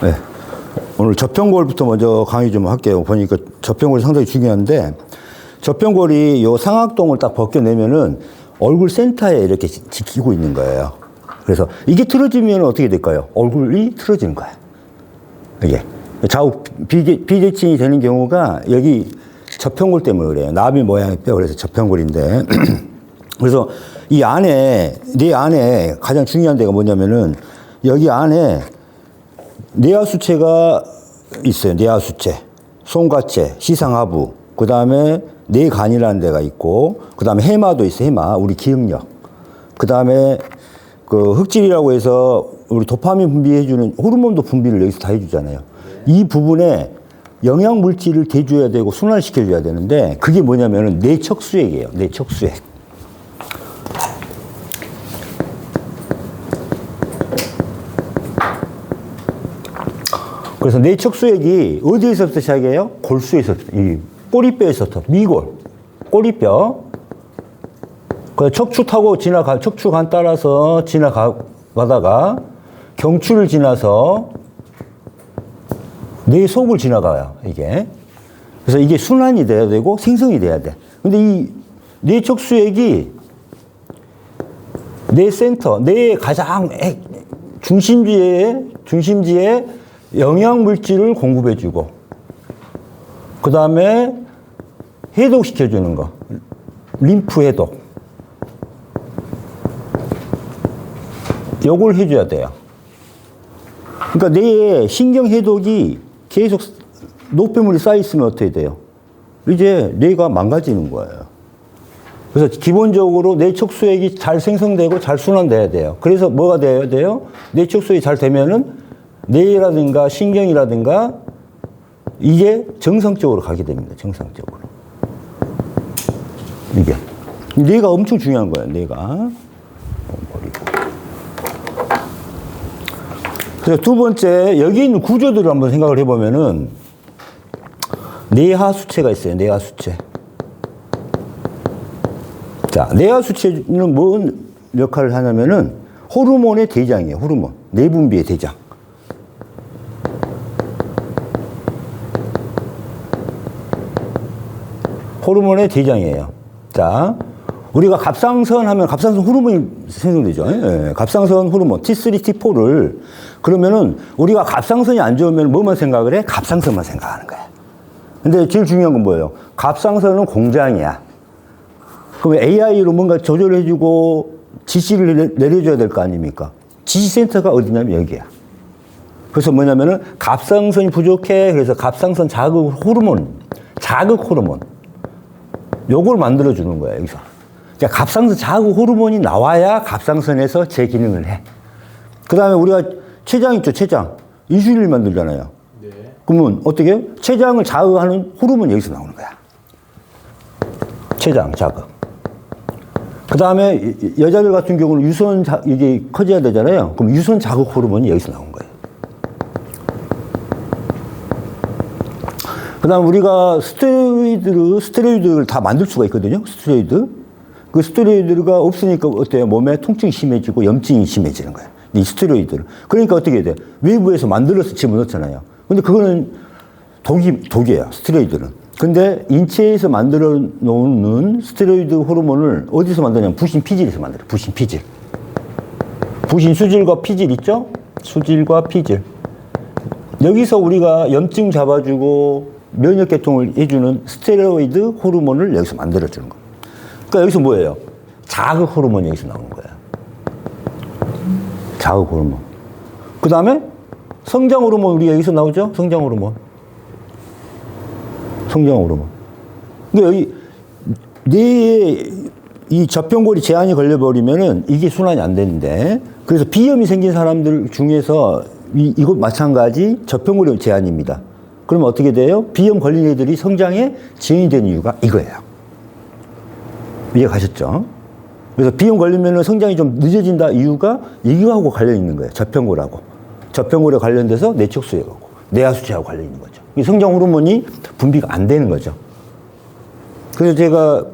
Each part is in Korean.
네. 오늘 접평골부터 먼저 강의 좀 할게요. 보니까 접평골이 상당히 중요한데, 접평골이 요 상악동을 딱 벗겨내면은 얼굴 센터에 이렇게 지키고 있는 거예요. 그래서 이게 틀어지면 어떻게 될까요? 얼굴이 틀어지는 거예요. 이게. 좌우 비대칭이 되는 경우가 여기 접평골 때문에 그래요. 나비 모양의 뼈, 그래서 접평골인데. 그래서 이 안에, 뇌 안에 가장 중요한 데가 뭐냐면은 여기 안에 뇌하수체가 있어요. 뇌하수체, 송가체, 시상하부, 그 다음에 뇌간이라는 데가 있고, 그 다음에 해마도 있어요. 해마, 우리 기억력. 그 다음에 그 흑질이라고 해서 우리 도파민 분비해주는 호르몬도 분비를 여기서 다 해주잖아요. 이 부분에 영양 물질을 대줘야 되고 순환시켜줘야 되는데, 그게 뭐냐면은 뇌척수액이에요. 뇌척수액. 그래서 뇌척수액이 어디에서부터 시작해요? 골수에서부터, 이 꼬리뼈에서부터, 미골, 꼬리뼈. 그 척추 타고 척추관 따라서 지나가다가 경추를 지나서 뇌 속을 지나가요, 이게. 그래서 이게 순환이 돼야 되고 생성이 돼야 돼. 근데 이 뇌척수액이 뇌 센터, 뇌의 가장 중심지에 영양물질을 공급해주고, 그 다음에 해독시켜주는 거, 림프 해독. 요걸 해줘야 돼요. 그러니까 뇌에 신경 해독이 계속 노폐물이 쌓여있으면 어떻게 돼요? 이제 뇌가 망가지는 거예요. 그래서 기본적으로 뇌척수액이 잘 생성되고 잘 순환돼야 돼요. 그래서 뭐가 돼야 돼요? 뇌척수액이 잘 되면은 뇌라든가 신경이라든가 이게 정상적으로 가게 됩니다. 정상적으로. 이게. 뇌가 엄청 중요한 거예요. 뇌가. 그래서 두 번째, 여기 있는 구조들을 한번 생각을 해보면은 뇌하수체가 있어요. 뇌하수체. 자, 뇌하수체는 뭔 역할을 하냐면은 호르몬의 대장이에요. 호르몬. 뇌분비의 대장. 호르몬의 대장이에요. 자, 우리가 갑상선 하면 갑상선 호르몬이 생성되죠. 예, 갑상선 호르몬 T3, T4를 그러면은 우리가 갑상선이 안 좋으면 뭐만 생각을 해? 갑상선만 생각하는 거야. 근데 제일 중요한 건 뭐예요? 갑상선은 공장이야. 그럼 AI로 뭔가 조절해주고 지시를 내려줘야 될 거 아닙니까? 지시센터가 어디냐면 여기야. 그래서 뭐냐면은 갑상선이 부족해. 그래서 갑상선 자극 호르몬. 요걸 만들어주는 거야, 여기서. 그러니까 갑상선 자극 호르몬이 나와야 갑상선에서 제 기능을 해. 그 다음에 우리가 췌장 있죠, 췌장. 인슐린을 만들잖아요. 네. 그러면 어떻게 해요? 췌장을 자극하는 호르몬이 여기서 나오는 거야. 췌장 자극. 그 다음에 여자들 같은 경우는 유선 이게 커져야 되잖아요. 그럼 유선 자극 호르몬이 여기서 나온 거예요. 그 다음 우리가 스테로이드를 다 만들 수가 있거든요. 스테로이드. 그 스테로이드가 없으니까 어때요? 몸에 통증이 심해지고 염증이 심해지는 거예요. 이 스테로이드를. 그러니까 어떻게 돼요? 외부에서 만들어서 집어넣잖아요. 근데 그거는 독이에요. 스테로이드는. 근데 인체에서 만들어 놓는 스테로이드 호르몬을 어디서 만드냐면 부신피질에서 만들어요. 부신피질. 부신수질과 피질 있죠? 수질과 피질. 여기서 우리가 염증 잡아주고 면역계통을 해주는 스테로이드 호르몬을 여기서 만들어주는 거예요. 그러니까 여기서 뭐예요? 자극 호르몬이 여기서 나오는 거예요. 자극 호르몬. 그 다음에 성장 호르몬 우리가 여기서 나오죠? 성장 호르몬. 그러니까 여기 뇌에 이 접평골이 제한이 걸려버리면은 이게 순환이 안 되는데, 그래서 비염이 생긴 사람들 중에서 이것 마찬가지 접평골이 제한입니다. 그러면 어떻게 돼요? 비염 걸린 애들이 성장에 지연이 되는 이유가 이거예요. 이해 가셨죠? 그래서 비염 걸리면 성장이 좀 늦어진다 이유가 이거하고 관련 있는 거예요. 접평골하고. 접평골에 관련돼서 뇌척수액하고 뇌하수체하고 관련 있는 거죠. 이 성장 호르몬이 분비가 안 되는 거죠. 그래서 제가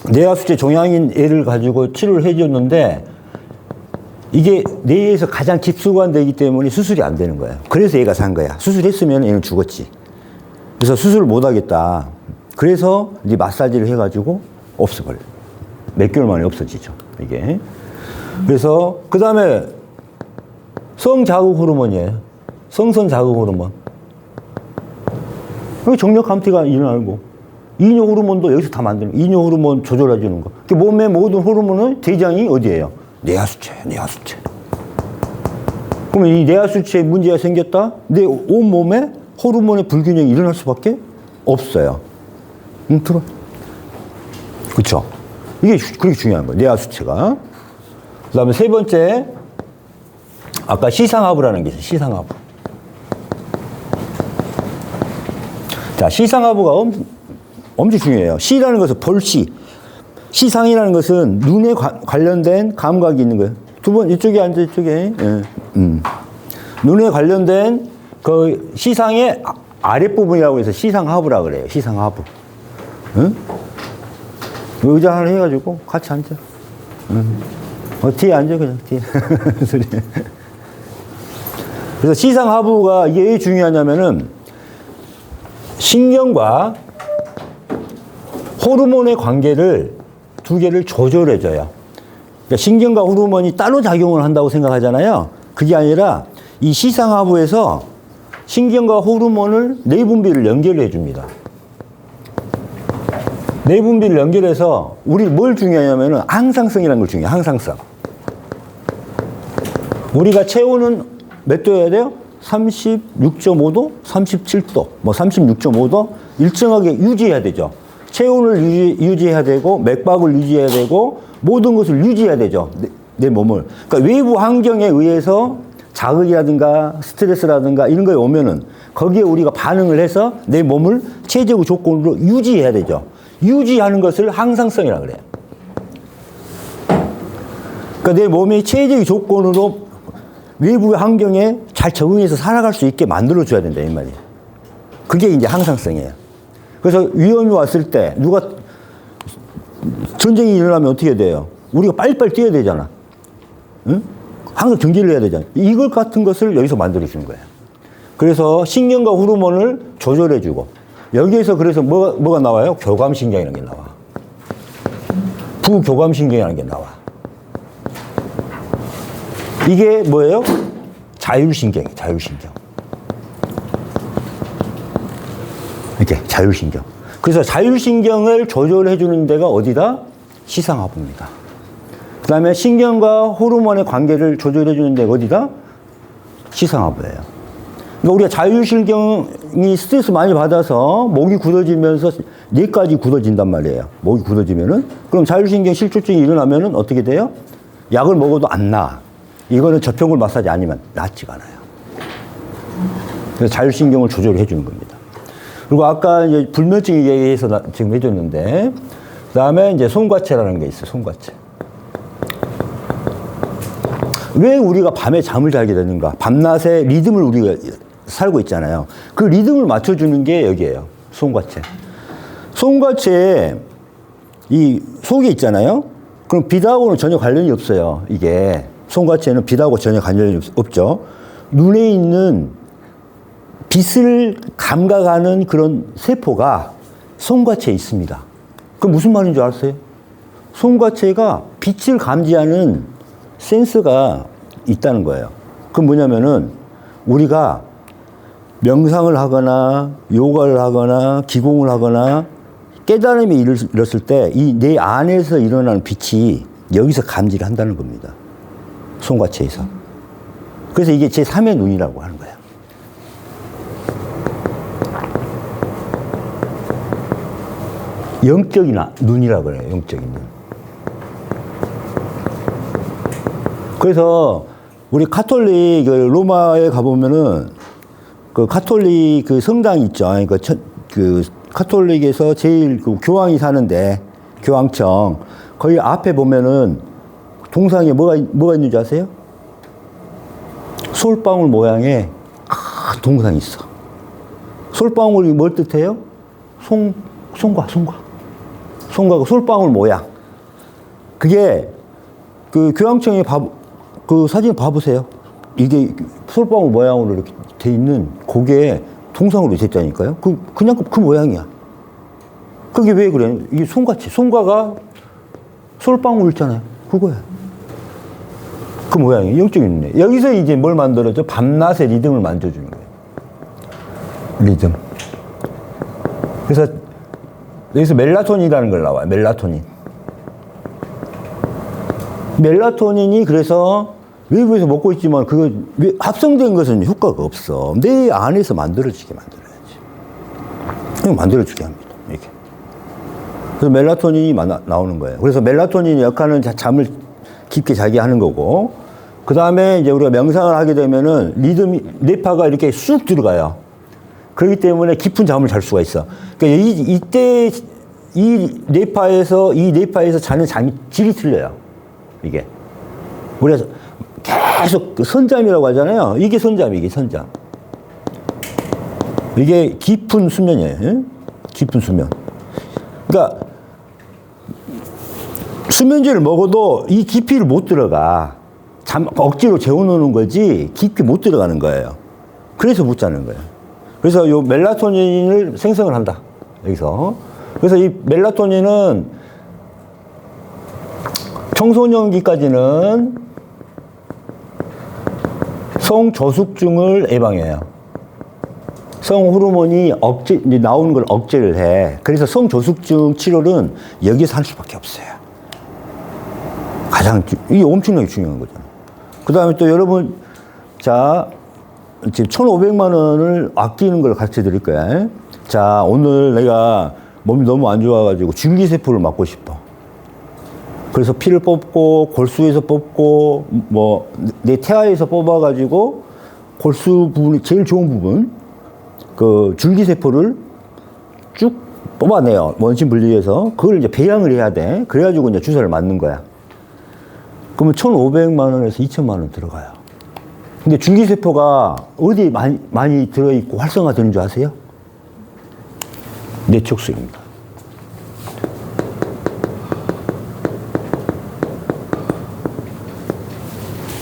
뇌하수체 종양인 애를 가지고 치료를 해줬는데 이게 뇌에서 가장 깊수관되기 때문에 수술이 안 되는 거예요. 그래서 얘가 산 거야. 수술했으면 얘는 죽었지. 그래서 수술을 못 하겠다. 그래서 이제 마사지를 해가지고 없어버려. 몇 개월 만에 없어지죠. 이게. 그래서 그 다음에 성자극 호르몬이에요. 성선 자극 호르몬. 정력 감퇴가 일어나는 거. 이뇨 호르몬도 여기서 다 만드는 거. 이뇨 호르몬 조절해주는 거. 몸의 모든 호르몬은 대장이 어디예요? 뇌하수체, 뇌하수체. 그러면 이 뇌하수체에 문제가 생겼다? 내 온몸에 호르몬의 불균형이 일어날 수밖에 없어요. 들어. 그쵸? 이게 그렇게 중요한 거예요. 뇌하수체가. 그 다음에 세 번째, 아까 시상하부라는 게 있어요. 시상하부. 자, 시상하부가 엄청 중요해요. 시라는 것은 볼시. 시상이라는 것은 눈에 관련된 감각이 있는 거예요. 두 번, 이쪽에 앉아, 이쪽에. 예. 눈에 관련된 그 시상의 아랫부분이라고 해서 시상하부라 그래요. 시상하부. 응? 의자 하나 해가지고 같이 앉아. 뒤에 앉아, 그냥, 뒤에. 그래서 시상하부가 이게 왜 중요하냐면은 신경과 호르몬의 관계를 두 개를 조절해줘요. 그러니까 신경과 호르몬이 따로 작용을 한다고 생각하잖아요. 그게 아니라 이 시상하부에서 신경과 호르몬을 내분비를 연결해 줍니다. 내분비를 연결해서 우리 뭘 중요하냐면은 항상성이라는 걸 중요해요. 항상성. 우리가 체온은 몇 도여야 돼요? 36.5도, 37도, 뭐 36.5도 일정하게 유지해야 되죠. 체온을 유지해야 되고 맥박을 유지해야 되고 모든 것을 유지해야 되죠. 내 몸을. 그러니까 외부 환경에 의해서 자극이라든가 스트레스라든가 이런 거에 오면은 거기에 우리가 반응을 해서 내 몸을 체제적 조건으로 유지해야 되죠. 유지하는 것을 항상성이라고 그래요. 그러니까 내 몸이 체제적 조건으로 외부 환경에 잘 적응해서 살아갈 수 있게 만들어줘야 된다, 이 말이에요. 그게 이제 항상성이에요. 그래서 위험이 왔을 때, 누가 전쟁이 일어나면 어떻게 돼요? 우리가 빨리빨리 뛰어야 되잖아. 응? 항상 경기를 해야 되잖아. 이걸 같은 것을 여기서 만들어주는 거예요. 그래서 신경과 호르몬을 조절해주고, 여기에서 그래서 뭐가 나와요? 교감신경이라는 게 나와. 부교감신경이라는 게 나와. 이게 뭐예요? 자율신경이에요, 자율신경. 이렇게, 자율신경. 그래서 자율신경을 조절해주는 데가 어디다? 시상하부입니다. 그 다음에 신경과 호르몬의 관계를 조절해주는 데가 어디다? 시상하부예요. 그러니까 우리가 자율신경이 스트레스 많이 받아서 목이 굳어지면서 뇌까지 굳어진단 말이에요. 목이 굳어지면은. 그럼 자율신경 실조증이 일어나면은 어떻게 돼요? 약을 먹어도 안 나. 이거는 저평골 마사지 아니면 낫지가 않아요. 그래서 자율신경을 조절해 주는 겁니다. 그리고 아까 이제 불면증 얘기해서 지금 해줬는데, 그 다음에 이제 송과체라는 게 있어요, 송과체. 왜 우리가 밤에 잠을 자게 되는가? 밤낮의 리듬을 우리가 살고 있잖아요. 그 리듬을 맞춰주는 게 여기에요, 송과체. 송과체에 이 속에 있잖아요. 그럼 빛하고는 전혀 관련이 없어요, 이게. 송과체는 빛하고 전혀 관련이 없죠. 눈에 있는 빛을 감각하는 그런 세포가 송과체에 있습니다. 그럼 무슨 말인 줄 아세요? 송과체가 빛을 감지하는 센서가 있다는 거예요. 그건 뭐냐면은 우리가 명상을 하거나 요가를 하거나 기공을 하거나 깨달음이 이뤘을 때 이 내 안에서 일어나는 빛이 여기서 감지를 한다는 겁니다. 송과체에서. 그래서 이게 제3의 눈이라고 하는 거예요. 영적인 눈이라고 그래요. 영적인 눈. 그래서 우리 카톨릭 로마에 가보면은 그 카톨릭 그 성당이 있죠. 그 카톨릭에서 제일 그 교황이 사는데 교황청 거기 앞에 보면은 동상에 뭐가 있는지 아세요? 솔방울 모양의 큰 동상이 있어. 솔방울이 뭘 뜻해요? 송과가 솔방울 모양. 그게 그 교황청에 그 사진 봐보세요. 이게 솔방울 모양으로 이렇게 돼 있는 고개 통상으로 됐다니까요. 그냥 그 모양이야. 그게 왜 그래? 이게 송같이. 송가가 솔방울 있잖아요. 그거야. 그 모양이 영적인 눈에. 여기서 이제 뭘 만들어줘? 밤낮의 리듬을 만들어주는 거예요. 리듬. 그래서 여기서 멜라토닌이라는 걸 나와요. 멜라토닌. 멜라토닌이 그래서 외부에서 먹고 있지만 그거 합성된 것은 효과가 없어. 내 안에서 만들어지게 만들어야지. 그냥 만들어주게 합니다. 이렇게. 그래서 멜라토닌이 나오는 거예요. 그래서 멜라토닌의 역할은 잠을 깊게 자게 하는 거고, 그 다음에 이제 우리가 명상을 하게 되면은 리듬이, 뇌파가 이렇게 쑥 들어가요. 그렇기 때문에 깊은 잠을 잘 수가 있어. 그러니까 이때 이 뇌파에서 자는 잠이 질이 틀려요. 이게. 우리가 계속 선잠이라고 하잖아요. 이게 선잠. 이게 깊은 수면이에요. 깊은 수면. 그러니까 수면제를 먹어도 이 깊이를 못 들어가. 억지로 재워놓는 거지 깊게 못 들어가는 거예요. 그래서 못 자는 거예요. 그래서 요 멜라토닌을 생성을 한다. 여기서. 그래서 이 멜라토닌은 청소년기까지는 성저숙증을 예방해요. 성호르몬이 나오는 걸 억제를 해. 그래서 성저숙증 치료는 여기서 할 수밖에 없어요. 이게 엄청나게 중요한 거잖아요. 그 다음에 또 여러분, 자, 지금 1,500만 원을 아끼는 걸 가르쳐 드릴 거야. 자, 오늘 내가 몸이 너무 안 좋아가지고 줄기세포를 맞고 싶어. 그래서 피를 뽑고, 골수에서 뽑고, 내 태아에서 뽑아가지고, 골수 부분이 제일 좋은 부분, 그 줄기세포를 쭉 뽑아내요. 원심 분리해서. 그걸 이제 배양을 해야 돼. 그래가지고 이제 주사를 맞는 거야. 그러면 1,500만 원에서 2,000만 원 들어가요. 근데 줄기세포가 어디에 많이 들어있고 활성화되는 줄 아세요? 뇌척수입니다.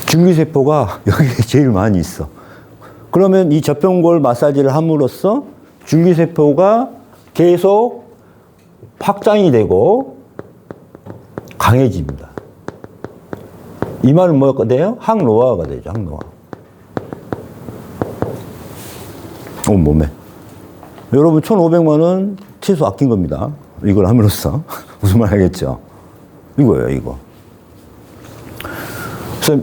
줄기세포가 여기에 제일 많이 있어. 그러면 이 젖병골 마사지를 함으로써 줄기세포가 계속 확장이 되고 강해집니다. 이 말은 뭐가 돼요? 항노화가 되죠. 항노화. 온몸에. 여러분 1,500만 원 최소 아낀 겁니다. 이걸 함으로써. 무슨 말 하겠죠? 이거예요, 이거. 그래서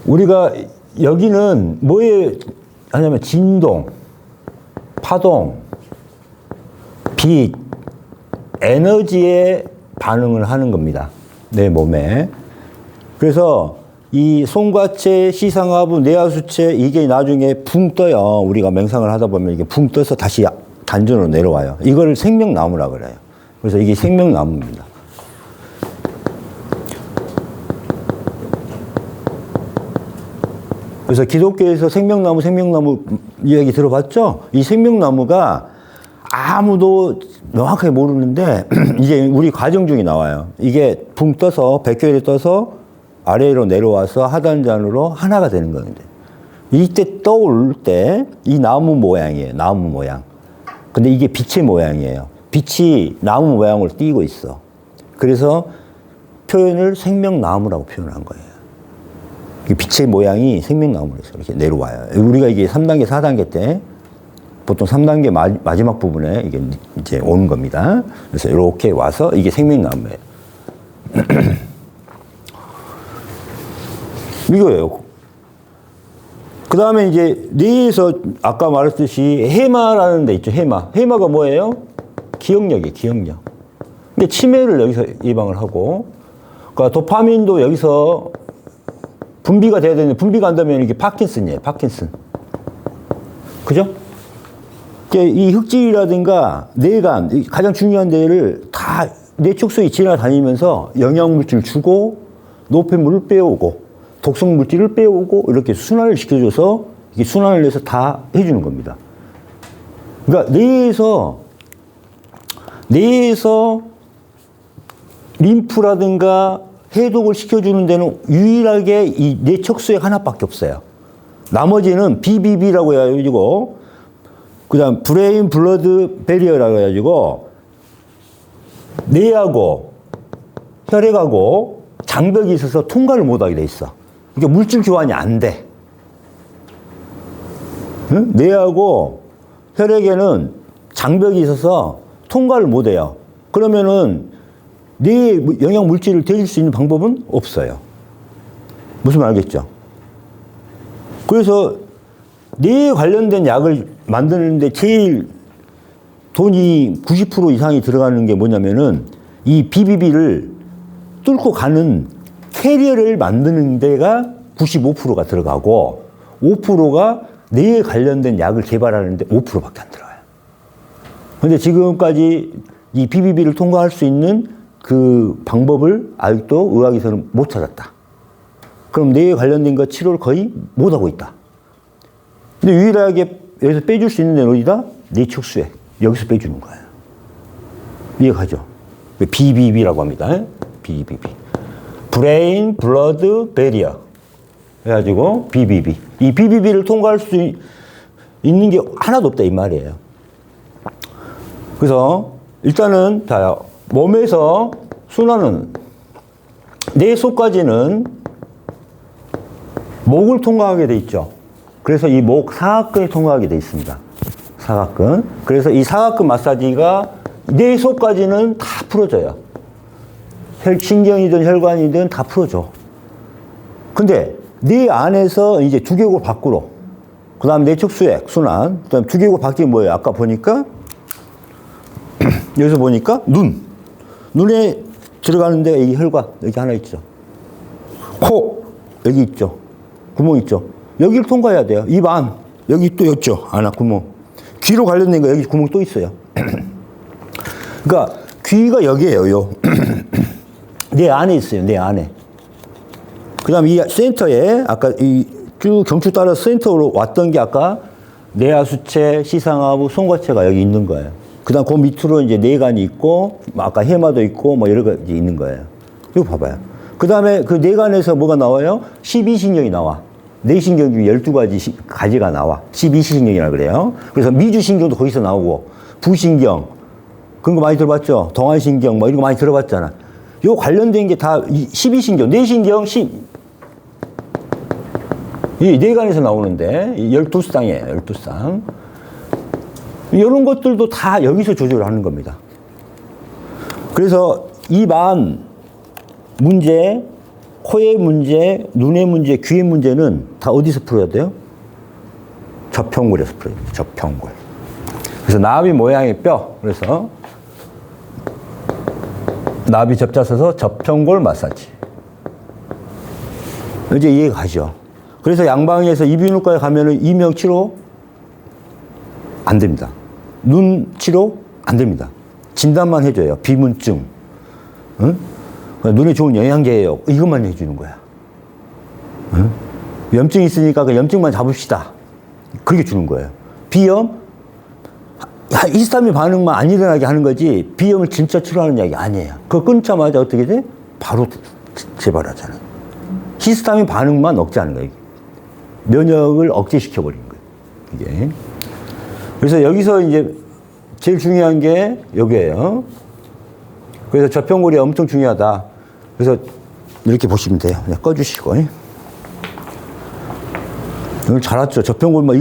우리가 여기는 뭐에 하냐면 진동, 파동, 빛, 에너지에 반응을 하는 겁니다. 내 몸에. 그래서 이 송과체, 시상하부, 내하수체 이게 나중에 붕 떠요. 우리가 명상을 하다 보면 이게 붕 떠서 다시 단전으로 내려와요. 이걸 생명나무라 그래요. 그래서 이게 생명나무입니다. 그래서 기독교에서 생명나무 이야기 들어봤죠? 이 생명나무가 아무도 명확하게 모르는데 이제 우리 과정 중에 나와요. 이게 붕 떠서 백혈이 떠서 아래로 내려와서 하단전으로 하나가 되는 건데 이때 떠올 때 이 나무 모양이에요. 나무 모양. 근데 이게 빛의 모양이에요. 빛이 나무 모양으로 띄고 있어. 그래서 표현을 생명나무라고 표현한 거예요. 빛의 모양이 생명나무에서 이렇게 내려와요. 우리가 이게 3단계, 4단계 때 보통 3단계 마지막 부분에 이게 이제 오는 겁니다. 그래서 이렇게 와서 이게 생명나무예요. 이거예요. 그 다음에 이제 뇌에서 아까 말했듯이 해마라는 데 있죠. 해마. 해마가 뭐예요? 기억력이에요. 기억력. 근데 치매를 여기서 예방을 하고, 그러니까 도파민도 여기서 분비가 돼야 되는데 분비가 안 되면 이게 파킨슨이에요. 파킨슨. 그죠? 이 흑질이라든가 뇌간, 가장 중요한 데를 다 뇌촉수에 지나다니면서 영양물질을 주고 노폐물을 빼오고 독성물질을 빼오고 이렇게 순환을 시켜줘서 이게 순환을 해서 다 해주는 겁니다. 그러니까 뇌에서 림프라든가 해독을 시켜주는 데는 유일하게 이 뇌척수액 하나밖에 없어요. 나머지는 BBB라고 해가지고, 그 다음 브레인 블러드 베리어라고 해가지고, 뇌하고 혈액하고 장벽이 있어서 통과를 못하게 돼 있어. 그러니까 물질 교환이 안 돼. 응? 뇌하고 혈액에는 장벽이 있어서 통과를 못 해요. 그러면은 뇌에 영양 물질을 데릴 수 있는 방법은 없어요. 무슨 말 알겠죠? 그래서 뇌에 관련된 약을 만드는데 제일 돈이 90% 이상이 들어가는 게 뭐냐면은 이 BBB를 뚫고 가는 캐리어를 만드는 데가 95%가 들어가고 5%가 뇌에 관련된 약을 개발하는데 5%밖에 안 들어가요. 근데 지금까지 이 BBB를 통과할 수 있는 그 방법을 아직도 의학에서는 못 찾았다. 그럼 뇌에 관련된 거 치료를 거의 못 하고 있다. 근데 유일하게 여기서 빼줄 수 있는 데는 어디다? 뇌척수액. 여기서 빼주는 거예요. 이해가죠? BBB라고 합니다. BBB. 브레인 블러드 베리어. 해가지고 BBB. 이 BBB를 통과할 수 있는 게 하나도 없다 이 말이에요. 그래서 일단은 자 몸에서 순환은 뇌 속까지는 목을 통과하게 돼 있죠. 그래서 이 목 사각근이 통과하게 돼 있습니다. 사각근. 그래서 이 사각근 마사지가 뇌 속까지는 다 풀어져요. 혈신경이든 혈관이든 다 풀어줘. 근데 뇌 안에서 이제 두개골 밖으로, 그 다음 뇌척수액 순환, 그 다음 두개골 밖이 뭐예요? 아까 보니까 여기서 보니까 눈에 들어가는데 이 혈관 여기 하나 있죠. 코 여기 있죠. 구멍 있죠. 여기를 통과해야 돼요. 입 안 여기 또 있죠. 안아 구멍. 귀로 관련된 거 여기 구멍 또 있어요. 그러니까 귀가 여기에요. 요. 내 안에 있어요. 내 안에. 그 다음 이 센터에 아까 이 쭉 경추 따라 센터로 왔던 게 아까 뇌하수체, 시상하부, 송과체가 여기 있는 거예요. 그 다음 그 밑으로 이제 뇌관이 있고, 아까 해마도 있고, 뭐 여러 가지 있는 거예요. 이거 봐봐요. 그 다음에 그 뇌관에서 뭐가 나와요? 12신경이 나와. 뇌신경 중에 12가지 가지가 나와. 12신경이라 그래요. 그래서 미주신경도 거기서 나오고, 부신경, 그런 거 많이 들어봤죠? 동안신경, 뭐 이런 거 많이 들어봤잖아. 요 관련된 게 다 12신경, 뇌신경, 이 뇌관에서 나오는데, 12쌍이에요, 12쌍. 이런 것들도 다 여기서 조절하는 겁니다. 그래서 입 안 문제, 코의 문제, 눈의 문제, 귀의 문제는 다 어디서 풀어야 돼요? 저평골에서 풀어야 돼요. 저평골. 그래서 나비 모양의 뼈. 그래서 나비 접자 서서 저평골 마사지. 이제 이해가 가죠. 그래서 양방에서 이비인후과에 가면은 이명 치료 안 됩니다. 눈 치료 안 됩니다. 진단만 해줘요. 비문증. 응? 눈에 좋은 영양제예요. 이것만 해주는 거야. 응? 염증이 있으니까 그 염증만 잡읍시다. 그렇게 주는 거예요. 비염? 히스타민 반응만 안 일어나게 하는 거지 비염을 진짜 치료하는 약이 아니에요. 그거 끊자마자 어떻게 돼? 바로 재발하잖아요. 히스타민 반응만 억제하는 거예요. 면역을 억제시켜버리는 거예요. 이게. 그래서 여기서 이제 제일 중요한 게 여기예요. 그래서 저평골이 엄청 중요하다. 그래서 이렇게 보시면 돼요. 그냥 꺼주시고. 오늘 잘 왔죠? 저평골 뭐